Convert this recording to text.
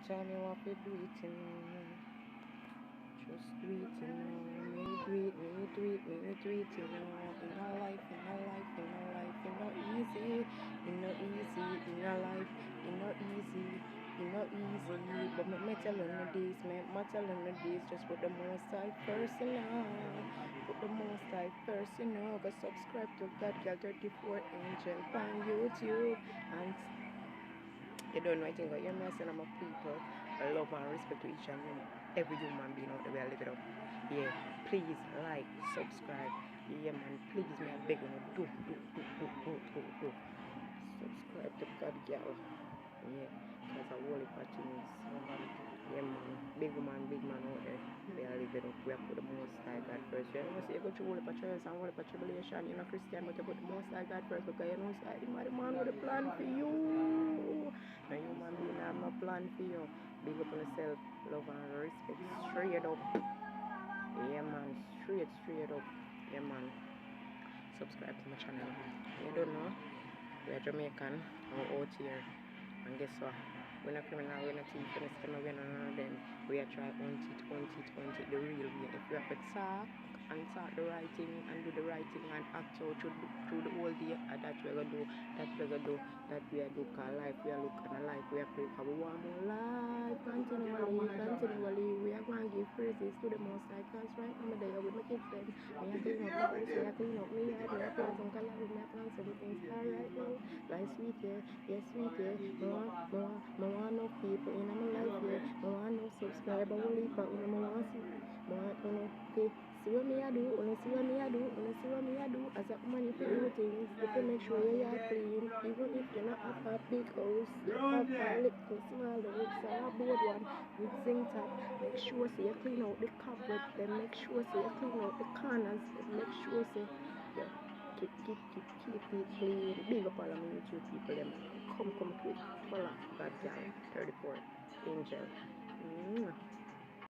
Tell me what we do it in. Just do it in. Me do it, me do it, me do it in. In our life, in our life, in our life. It's not easy, it's not easy. In our life, it's not easy, it's not easy. But me telling you this, me telling you this. Just put the most high first, you know. Put the most high first, you know. Go subscribe to God Girl 34 Angel on YouTube and you don't know anything about your messing I'm a people. I love and respect to each and every human being out there. We live it up. Yeah, please like, subscribe. Yeah, man, please, me I beg you, do. Subscribe to God Girl. Yeah, because a whole heap of things. Yeah, man, big man out there. We are living up. We have put the most high God first. You know, say you go through whole heap of trials and whole heap of tribulation. You're not Christian, but you put the most high God first because you know, say, the man with a plan for you. No human being have no plan for you. Big up on yourself, love and respect. Straight up. Yeah, man, straight up. Yeah, man. Subscribe to my channel. You don't know? We are Jamaican. We're out here. And guess what? We're not criminal, we're not thief, we're not scammer, we're none of them. We are trying to the real way. If you have to talk and talk the right thing and do the right thing and act out through the whole day, and that we're gonna do, that we are do, cause life, we are looking at life, we are praying for we want more life, continually, we are going to give praises to the Most High, cause right now, I'm there with my kids, then, me I clean up my house, me I clean up me yard, me I plant some color, me I plant some things, alright now, life sweet, yeah, yes sweet, yeah, more no people in my life, yeah, more no subscriber, only for more want see, more okay. See what me I do, see what me I do. As a woman, if you do things, if you make sure your yard clean, even if you not have a big house, you have a little small house or a board one with zinc top, make sure so you clean out the cobweb, then make sure so you clean out the corners, make sure so keep it clean. Big up all of my YouTube people, them come quick, follow God Girl 34 Angel.